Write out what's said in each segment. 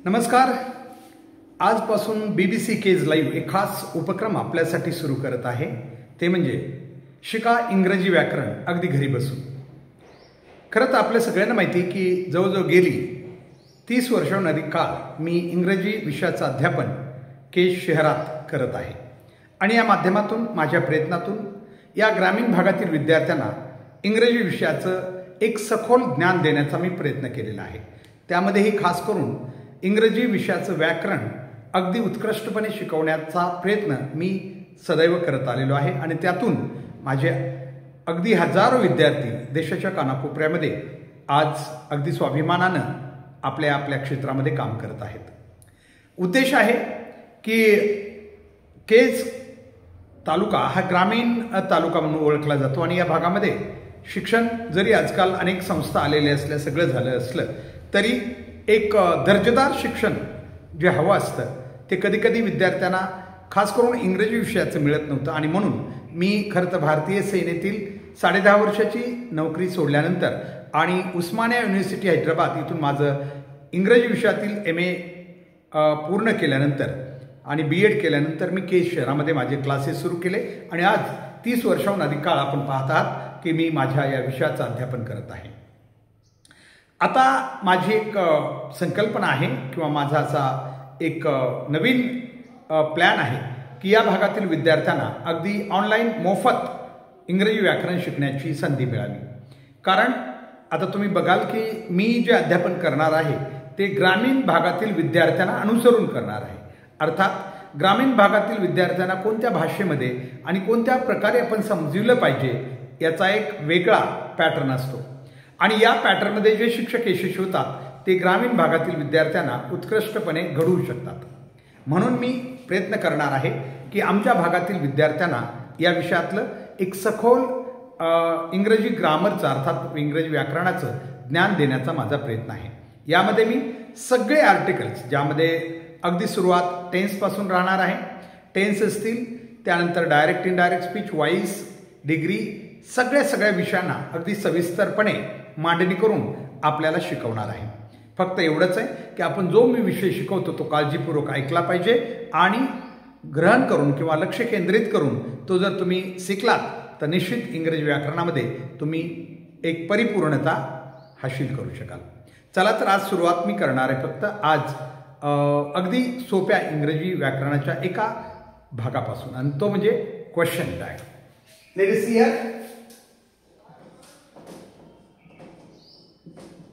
नमस्कार. आजपासून BBC Kaij live एक खास उपक्रम आपल्यासाठी सुरू करत आहे. ते म्हणजे शिका इंग्रजी व्याकरण अगदी घरी बसून. खरं तर आपल्या सगळ्यांना माहिती आहे की जवळजवळ गेली 30 वर्षांहून अधिक काळ मी इंग्रजी विषयाचं अध्यापन केज शहरात करत आहे आणि या माध्यमातून माझ्या प्रयत्नातून या ग्रामीण भागातील विद्यार्थ्यांना इंग्रजी विषयाचं एक सखोल ज्ञान देण्याचा मी प्रयत्न केलेला आहे. त्यामध्येही खास करून इंग्रजी विषयाचं व्याकरण अगदी उत्कृष्टपणे शिकवण्याचा प्रयत्न मी सदैव करत आलेलो आहे आणि त्यातून माझे अगदी हजारो विद्यार्थी देशाच्या कानाकोपऱ्यामध्ये आज अगदी स्वाभिमानानं आपल्या आपल्या क्षेत्रामध्ये काम करत आहेत. उद्देश आहे की केज तालुका हा ग्रामीण तालुका म्हणून ओळखला जातो आणि या भागामध्ये शिक्षण जरी आजकाल अनेक संस्था आलेल्या असल्या सगळं झालं असलं तरी एक दर्जेदार शिक्षण जे हवं असतं ते कधीकधी विद्यार्थ्यांना खास करून इंग्रजी विषयाचं मिळत नव्हतं आणि म्हणून मी खरं तर भारतीय सेनेतील 10.5 वर्षाची नोकरी सोडल्यानंतर आणि उस्मानिया युनिव्हर्सिटी हैदराबाद इथून माझं इंग्रजी विषयातील MA पूर्ण केल्यानंतर आणि BEd केल्यानंतर मी केज शहरामध्ये माझे क्लासेस सुरू केले आणि आज 30 वर्षांहून अधिक काळ आपण पाहत आहात की मी माझ्या या विषयाचं अध्यापन करत आहे. आता माझी एक संकल्पना आहे किंवा माझा असा एक नवीन प्लॅन आहे की या भागातील विद्यार्थ्यांना अगदी ऑनलाईन मोफत इंग्रजी व्याकरण शिकण्याची संधी मिळावी. कारण आता तुम्ही बघाल की मी जे अध्यापन करणार आहे ते ग्रामीण भागातील विद्यार्थ्यांना अनुसरून करणार आहे. अर्थात ग्रामीण भागातील विद्यार्थ्यांना कोणत्या भाषेमध्ये आणि कोणत्या प्रकारे आपण समजवलं पाहिजे याचा एक वेगळा पॅटर्न असतो आणि या पॅटर्नमध्ये जे शिक्षक यशस्वी होतात ते ग्रामीण भागातील विद्यार्थ्यांना उत्कृष्टपणे घडवू शकतात. म्हणून मी प्रयत्न करणार आहे की आमच्या भागातील विद्यार्थ्यांना या विषयातलं एक सखोल इंग्रजी ग्रामरचं अर्थात इंग्रजी व्याकरणाचं ज्ञान देण्याचा माझा प्रयत्न आहे. यामध्ये मी सगळे आर्टिकल्स ज्यामध्ये अगदी सुरुवात टेन्सपासून राहणार आहे. टेन्स असतील, त्यानंतर direct indirect speech, voice, degree, सगळ्या विषयांना अगदी सविस्तरपणे मांडणी करून आपल्याला शिकवणार आहे. फक्त एवढंच आहे की आपण जो मी विषय शिकवतो तो काळजीपूर्वक ऐकला पाहिजे आणि ग्रहण करून किंवा लक्ष केंद्रित करून तो जर तुम्ही शिकलात तर निश्चित इंग्रजी व्याकरणामध्ये तुम्ही एक परिपूर्णता हासिल करू शकाल. चला तर आज सुरुवात मी करणार आहे फक्त आज अगदी सोप्या इंग्रजी व्याकरणाच्या एका भागापासून आणि तो म्हणजे question tag. Let us see here.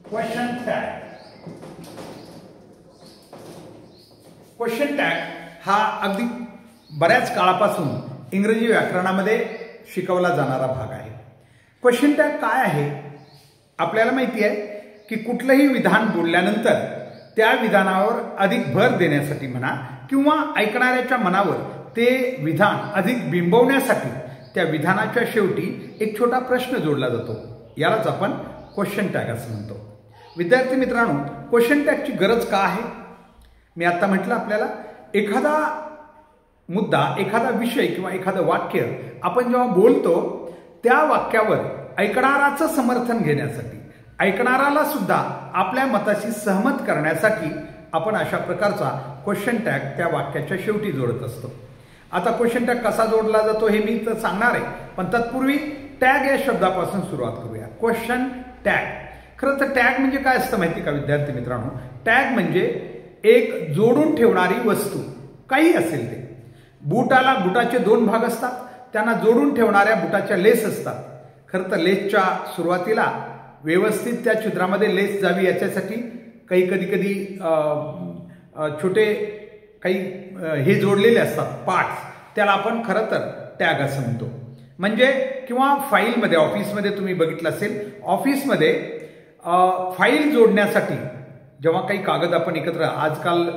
Question tag. Question tag हा अगदी बऱ्याच काळापासून इंग्रजी व्याकरणामध्ये शिकवला जाणारा भाग आहे. क्वेश्चन टॅग काय आहे? आपल्याला माहिती आहे की कुठलंही विधान बोलल्यानंतर त्या विधानावर अधिक भर देण्यासाठी म्हणा किंवा ऐकणाऱ्याच्या मनावर ते विधान अधिक बिंबवण्यासाठी त्या विधानाच्या शेवटी एक छोटा प्रश्न जोडला जातो. यालाच आपण क्वेश्चन टॅग असं म्हणतो. विद्यार्थी मित्रांनो, क्वेश्चन टॅगची गरज का आहे? मी आता म्हटलं आपल्याला एखादा मुद्दा, एखादा विषय किंवा एखादं वाक्य आपण जेव्हा बोलतो त्या वाक्यावर ऐकणाराचं समर्थन घेण्यासाठी, ऐकणाराला सुद्धा आपल्या मताशी सहमत करण्यासाठी आपण अशा प्रकारचा क्वेश्चन टॅग त्या वाक्याच्या शेवटी जोडत असतो. आता क्वेश्चन टॅग कसा जोडला जातो हे मी तर सांगणार आहे, पण तत्पूर्वी टॅग या शब्दापासून सुरुवात करूया. Question tag. खरं तर टॅग म्हणजे काय असतं माहिती का विद्यार्थी मित्रांनो? टॅग म्हणजे एक जोडून ठेवणारी वस्तू, काही असेल ते. बुटाला बुटाचे 2 भाग असतात, त्यांना जोडून ठेवणाऱ्या बुटाच्या लेस असतात. खरं तर लेसच्या सुरुवातीला व्यवस्थित त्या छिद्रामध्ये लेस जावी याच्यासाठी काही कधी छोटे काही हे जोडलेले असतात पार्ट्स, त्याला आपण खरं तर टॅग असं म्हणतो. म्हणजे किंवा फाईलमध्ये, ऑफिसमध्ये तुम्ही बघितलं असेल, ऑफिसमध्ये फाईल जोडण्यासाठी जेव्हा काही कागद आपण एकत्र, आजकाल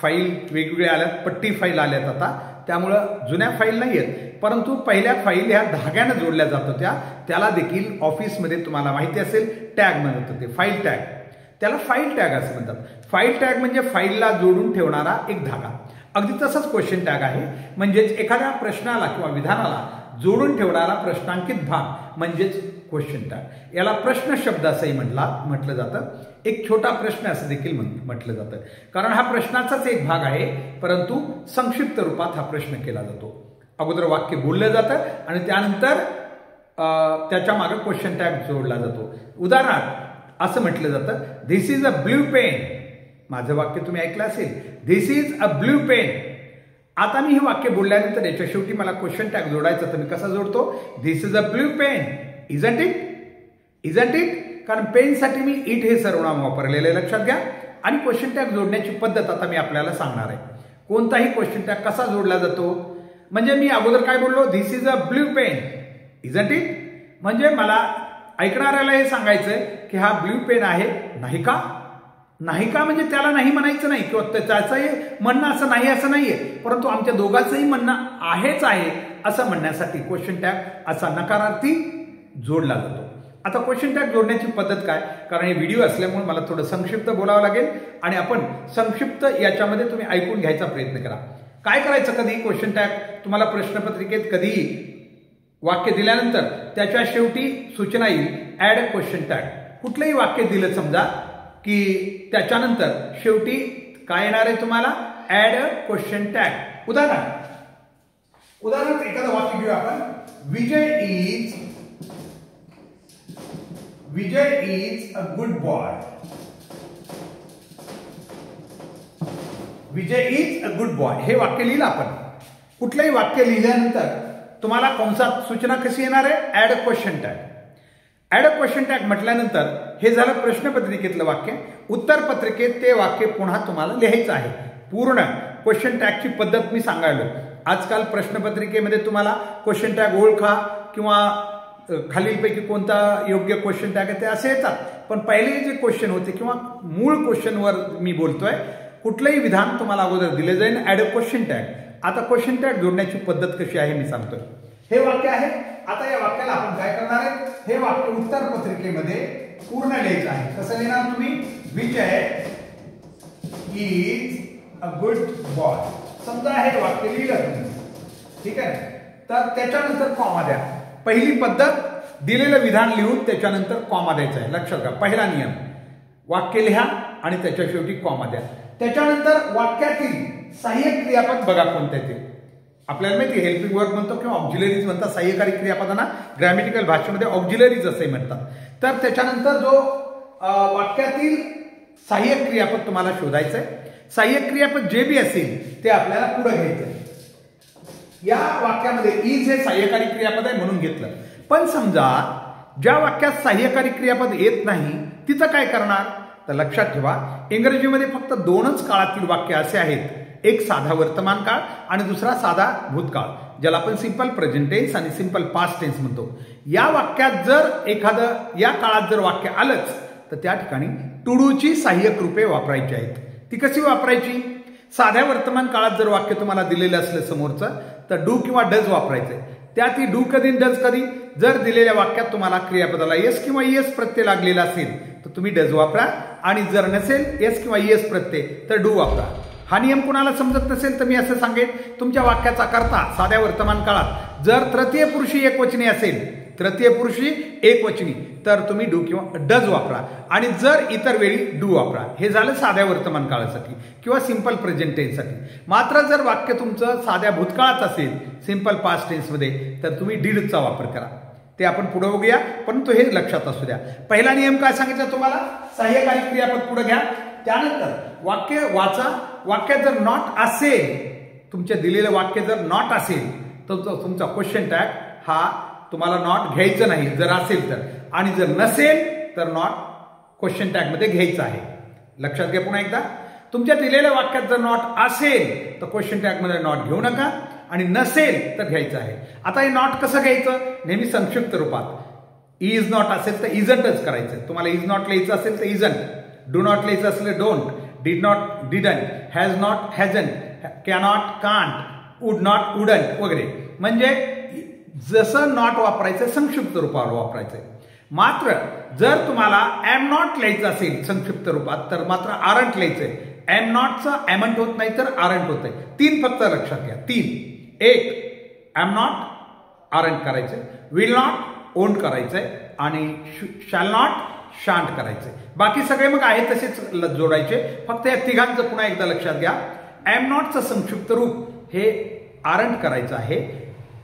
फाईल वेगवेगळ्या आल्यात, पट्टी फाईल आल्यात आता, त्यामुळं जुन्या फाईल नाही आहेत, परंतु पहिल्या फाईल ह्या धाग्यानं जोडल्या जात होत्या. त्याला देखील ऑफिसमध्ये तुम्हाला माहिती असेल टॅग म्हणत होते, फाईल टॅग. त्याला फाईल टॅग असं म्हणतात. फाईल टॅग म्हणजे फाईलला जोडून ठेवणारा एक धागा. अगदी तसंच क्वेश्चन टॅग आहे. म्हणजेच एखाद्या प्रश्नाला किंवा विधानाला जोडून ठेवणारा प्रश्नांकित भाग म्हणजेच क्वेश्चन टॅग. याला प्रश्न शब्द असंही म्हटलं जातं. एक छोटा प्रश्न असं देखील म्हटलं जातं, कारण हा प्रश्नाचाच एक भाग आहे, परंतु संक्षिप्त रूपात हा प्रश्न केला जातो. अगोदर वाक्य बोललं जातं आणि त्यानंतर त्याच्या मागे क्वेश्चन टॅग जोडला जातो. उदाहरणार्थ असं म्हटलं जातं, this is a blue pen. माझं वाक्य तुम्ही ऐकलं असेल, this is a blue pen. आता मी हे वाक्य बोलल्यानंतर याच्या शेवटी मला क्वेश्चन टॅग जोडायचा, तर मी कसा जोडतो? This is a blue pen, isn't it? Isn't it? कारण पेनसाठी मी इट हे सर्वनाम वापरलेलं आहे, लक्षात घ्या. आणि क्वेश्चन टॅग जोडण्याची पद्धत आता मी आपल्याला सांगणार आहे. कोणताही क्वेश्चन टॅग कसा जोडला जातो, म्हणजे मी अगोदर काय बोललो, this is a blue pen, isn't it? म्हणजे मला ऐकणाऱ्याला हे सांगायचंय की हा ब्ल्यू पेन आहे, नाही का? नाही का म्हणजे त्याला नाही म्हणायचं नाही, किंवा त्याचंही म्हणणं असं नाही असं नाहीये, परंतु आमच्या दोघांचंही म्हणणं आहेच आहे असं म्हणण्यासाठी क्वेश्चन टॅग असा नकारार्थी जोडला जातो. आता क्वेश्चन टॅग जोडण्याची पद्धत काय, कारण हे व्हिडिओ असल्यामुळे मला थोडं संक्षिप्त बोलावं लागेल आणि आपण संक्षिप्त याच्यामध्ये तुम्ही ऐकून घ्यायचा प्रयत्न करा. काय करायचं, कधी क्वेश्चन टॅग तुम्हाला प्रश्नपत्रिकेत कधीही वाक्य दिल्यानंतर त्याच्या शेवटी सूचना येईल, ऍड अ क्वेश्चन टॅग. कुठलंही वाक्य दिलं समजा की त्याच्यानंतर शेवटी काय येणार आहे तुम्हाला, ऍड अ क्वेश्चन टॅग. उदाहरणार्थ एखादं वाक्य घेऊ आपण, Vijay is a good boy. Vijay is a good boy हे वाक्य लिहिलं आपण. कुठलंही वाक्य लिहिल्यानंतर तुम्हाला कंसात सूचना कशी येणार आहे, add a question tag. Add a question tag म्हटल्यानंतर हे झालं प्रश्नपत्रिकेतलं वाक्य. उत्तर पत्रिकेत ते वाक्य पुन्हा तुम्हाला लिहायचं आहे. पूर्ण क्वेश्चन टॅगची पद्धत मी सांगायलो. आजकाल प्रश्नपत्रिकेमध्ये तुम्हाला क्वेश्चन टॅग ओळखा किंवा खालीलपैकी कोणता योग्य क्वेश्चन टॅग आहे ते असे येतात. पण पहिले जे क्वेश्चन होते किंवा मूळ क्वेश्चनवर मी बोलतोय, कुठलंही विधान तुम्हाला अगोदर दिले जाईल, ऍड अ क्वेश्चन टॅग. आता क्वेश्चन टॅग जोडण्याची पद्धत कशी आहे मी सांगतोय. हे वाक्य आहे. आता या वाक्याला आपण काय करणार आहे, हे वाक्य उत्तर पत्रिकेमध्ये पूर्ण लिहायचं आहे. कसं लिहिणार तुम्ही, विजय इज अ गुड बॉय. समजा हे वाक्य लिहिलं तुम्ही, ठीक आहे, तर त्याच्यानंतर कॉमा द्या. पहिली पद्धत दिलेलं विधान लिहून त्याच्यानंतर कॉमा द्यायचा आहे. लक्षात घ्या, पहिला नियम, वाक्य लिहा आणि त्याच्या शेवटी कॉमा द्या. त्याच्यानंतर वाक्यातील सहाय्यक क्रियापद बघा कोणते ते. आपल्याला माहिती हेल्पिंग वर्ब म्हणतो किंवा ऑक्झिलरीज म्हणतात. सहाय्यकारी क्रियापदांना ग्रॅमॅटिकल भाषेमध्ये ऑक्झिलरीज असे म्हणतात. तर त्याच्यानंतर जो वाक्यातील सहाय्यक क्रियापद तुम्हाला शोधायचं आहे. सहाय्यक क्रियापद जे बी असेल ते आपल्याला पुढे घ्यायचं आहे. या वाक्यामध्ये इज हे सहाय्यकारी क्रियापद आहे म्हणून घेतलं. पण समजा ज्या वाक्यात सहाय्यकारी क्रियापद येत नाही तिथं काय करणार, तर लक्षात ठेवा, इंग्रजीमध्ये फक्त दोनच काळातील वाक्य असे आहेत, एक साधा वर्तमान काळ आणि दुसरा साधा भूतकाळ, ज्याला आपण सिंपल प्रेझेंट टेन्स आणि सिंपल पास्ट टेन्स म्हणतो. या वाक्यात जर एखादं या काळात जर वाक्य आलंच तर त्या ठिकाणी टू डूची सहाय्यक रूपे वापरायची आहेत. ती कशी वापरायची, साध्या वर्तमान काळात जर वाक्य तुम्हाला दिलेलं असलं समोरचं तर डू किंवा डज वापरायचंय. त्यात ही डू कधी डज कधी, जर दिलेल्या वाक्यात तुम्हाला क्रियापदाला येस किंवा येस प्रत्यय लागलेला असेल तर तुम्ही डज वापरा, आणि जर नसेल येस किंवा येस प्रत्यय तर डू वापरा. हा नियम कुणाला समजत नसेल तर मी असं सांगेन, तुमच्या वाक्याचा कर्ता साध्या वर्तमान काळात जर तृतीय पुरुषी एकवचनी असेल, तृतीय पुरुषी एकवचनी, तर तुम्ही डू किंवा डज वापरा, आणि जर इतर वेळी डू वापरा. हे झालं साध्या वर्तमान काळासाठी किंवा सिंपल प्रेझेंट टेन्ससाठी. मात्र जर वाक्य तुमचं साध्या भूतकाळात असेल, सिंपल पास्ट टेन्समध्ये, तर तुम्ही डीडचा वापर करा. ते आपण पुढे बघूया, परंतु हे लक्षात असू द्या. पहिला नियम काय सांगितलं तुम्हाला, सहाय्यकारी क्रियापद पुढे घ्या. त्यानंतर वाक्य वाचा. वाक्यात जर नॉट असेल, तुमच्या दिलेलं वाक्य जर नॉट असेल तर तुमचा क्वेश्चन टॅग हा तुम्हाला नॉट घ्यायचं नाही जर असेल तर, आणि जर नसेल तर नॉट क्वेश्चन टॅग मध्ये घ्यायचं आहे. लक्षात घ्या पुन्हा एकदा, तुमच्या दिलेल्या वाक्यात जर नॉट असेल तर क्वेश्चन टॅग मध्ये नॉट घेऊ नका, आणि नसेल तर घ्यायचं आहे. आता हे नॉट कसं घ्यायचं, नेहमी संक्षिप्त रूपात. इज नॉट असेल तर इजंटच करायचं. तुम्हाला इज नॉट लिहायचं असेल तर इजंट, डू नॉट लिहायचं असेल don't, did not didn't, has not हॅजंट, cannot can't, would not wouldn't वगैरे. म्हणजे जसं नॉट वापरायचं संक्षिप्त रूपावर वापरायचंय. मात्र जर तुम्हाला एम नॉट लिहायचं असेल संक्षिप्त रूपात तर मात्र आरंट लिहायचंय. एम नॉटचं एमंट होत नाही तर आरंट होत आहे. 3 फक्त लक्षात घ्या, 3. एक, एम नॉट आरंट करायचंय, विल नॉट ओंट करायचंय, आणि शॅल नॉट शांट करायचे. बाकी सगळे मग आहे तसेच जोडायचे. फक्त या तिघांचं पुन्हा एकदा लक्षात घ्या. एम नॉटचं संक्षिप्त रूप हे आरंट करायचं आहे,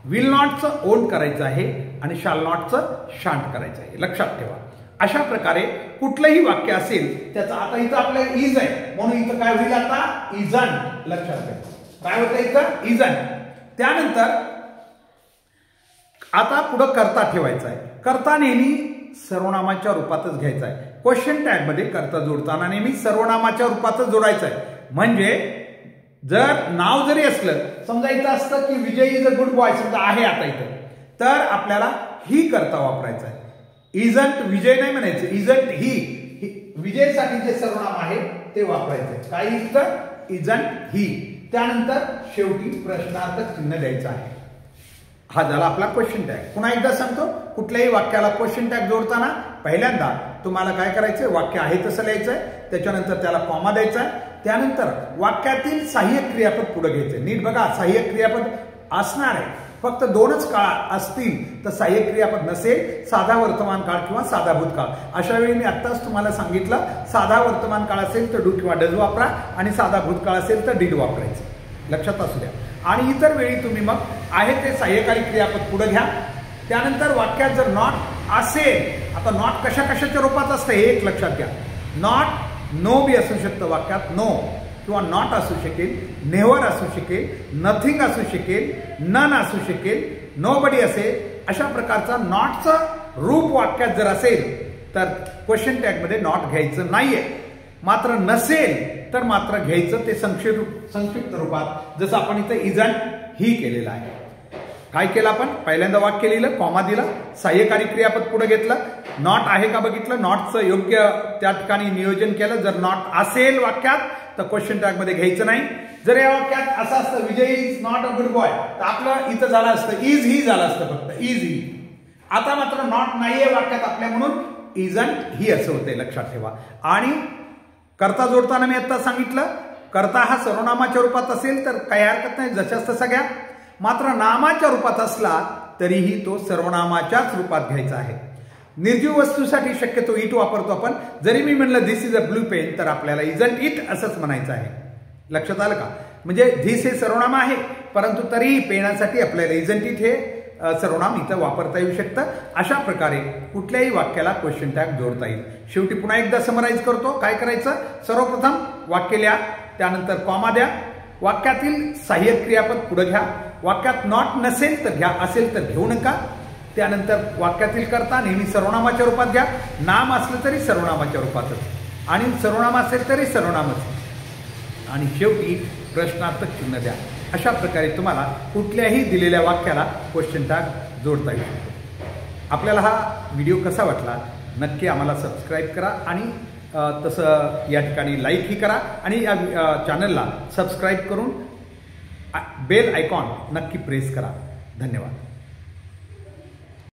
विल नॉटचं ओंट करायचं आहे आणि शाल नॉटचं शांट करायचं आहे. लक्षात ठेवा. अशा प्रकारे कुठलंही वाक्य असेल त्याचा आता इथं आपल्याला इज आहे म्हणून इथं काय होईल आता इजंट. लक्षात घ्या काय होतं इथं इजंट. त्यानंतर आता पुढं कर्ता ठेवायचा आहे. कर्ता नेहमी सर्वनामाच्या रूपातच घ्यायचा आहे. क्वेश्चन टॅग मध्ये कर्ता जोडताना नेहमी सर्वनामाच्या रूपातच जोडायचं आहे. म्हणजे जर नाव जरी असलं, समजा इथं असतं की विजय इज अ गुड बॉय, समजा आहे आता इथं, तर आपल्याला ही कर्ता वापरायचा आहे. इजंट विजय नाही म्हणायचं, इजंट ही विजयसाठी जे सर्वनाम आहे ते वापरायचं. काय इथं इजंट ही. त्यानंतर शेवटी प्रश्नार्थक चिन्ह द्यायचं आहे. हा झाला आपला क्वेश्चन टॅग. पुन्हा एकदा सांगतो, कुठल्याही वाक्याला क्वेश्चन टॅग जोडताना पहिल्यांदा तुम्हाला काय करायचंय, वाक्य आहे तसं लिहायचंय, त्याच्यानंतर त्याला कॉमा द्यायचा आहे, त्यानंतर वाक्यातील सहाय्यक क्रियापद पुढे घ्यायचे. नीट बघा, सहाय्यक क्रियापद असणार आहे, फक्त दोनच काळ असतील तर सहाय्यक क्रियापद नसेल, साधा वर्तमान काळ किंवा साधा भूतकाळ. अशा वेळी मी आत्ताच तुम्हाला सांगितलं, साधा वर्तमान काळ असेल तर डू किंवा डज वापरा आणि साधा भूतकाळ असेल तर डीड वापरायचं. लक्षात असू द्या. आणि इतर वेळी तुम्ही मग आहे ते सहाय्यकारी क्रियापद पुढे घ्या. त्यानंतर वाक्यात जर नॉट असेल, आता नॉट कशा कशाच्या रूपात असतं हे एक लक्षात घ्या. नॉट नो बी असू शकतं वाक्यात, नो किंवा नॉट असू शकेल, नेव्हर असू शकेल, नथिंग असू शकेल, नन असू शकेल, नोबडी असेल. अशा प्रकारचा नॉटचं रूप वाक्यात जर असेल तर क्वेश्चन टॅग मध्ये नॉट घ्यायचं नाहीये. मात्र नसेल तर मात्र घ्यायचं ते संक्षिप्त रूपात, जसं आपण इथं इजंट ही केलेलं आहे. काय केलं आपण, पहिल्यांदा वाक्य लिहिलं, कॉमा दिला, सहाय्यकारी क्रियापद पुढे घेतलं, नॉट आहे का बघितलं, नॉटचं योग्य त्या ठिकाणी नियोजन केलं. जर नॉट असेल वाक्यात तर क्वेश्चन टॅग मध्ये घ्यायचं नाही. जर या वाक्यात असं असतं Vijay is not a good boy, तर आपलं इथं झालं असतं इज ही झालं असतं, फक्त इज ही. आता मात्र नॉट नाहीये वाक्यात आपल्या म्हणून इजंट ही असं होते. लक्षात ठेवा. आणि कर्ता जोडताना मी आता सांगितलं, कर्ता हा सर्वनामाच्या रूपात असेल तर काही हरकत नाही, जशाच तसा घ्या. मात्र नामाच्या रूपात असला तरीही तो सर्वनामाच्याच रूपात घ्यायचा आहे. निर्जीव वस्तूसाठी शक्यतो इट वापरतो आपण. जरी मी म्हणलं this is a blue pen तर आपल्याला इजंट इट असंच म्हणायचं आहे. लक्षात आलं का. म्हणजे धिस हे सर्वनाम आहे, परंतु तरीही पेनासाठी आपल्याला इजंट इट हे सर्वनाम इथं वापरता येऊ शकतं. अशा प्रकारे कुठल्याही वाक्याला क्वेश्चन टॅग जोडता येईल. शेवटी पुन्हा एकदा समराईज करतो. काय करायचं, सर्वप्रथम वाक्य लिहा, त्यानंतर कॉमा द्या, वाक्यातील सहाय्यक क्रियापद पुढे घ्या, वाक्यात नॉट नसेल तर घ्या, असेल तर घेऊ नका. त्यानंतर वाक्यातील कर्ता नेहमी सर्वनामाच्या रूपात घ्या, नाम असलं तरी सर्वनामाच्या रूपातच, आणि सर्वनाम असेल तरी सर्वनामच, आणि शेवटी प्रश्नार्थक चिन्ह द्या. अशा प्रकारे तुम्हाला कुठल्याही दिलेल्या वाक्याला क्वेश्चन टॅग जोडता येऊ शकतो. आपल्याला हा व्हिडिओ कसा वाटला नक्की आम्हाला सबस्क्राईब करा आणि तसं या ठिकाणी लाईकही करा आणि या चॅनलला सबस्क्राईब करून बेल आयकॉन नक्की प्रेस करा. धन्यवाद.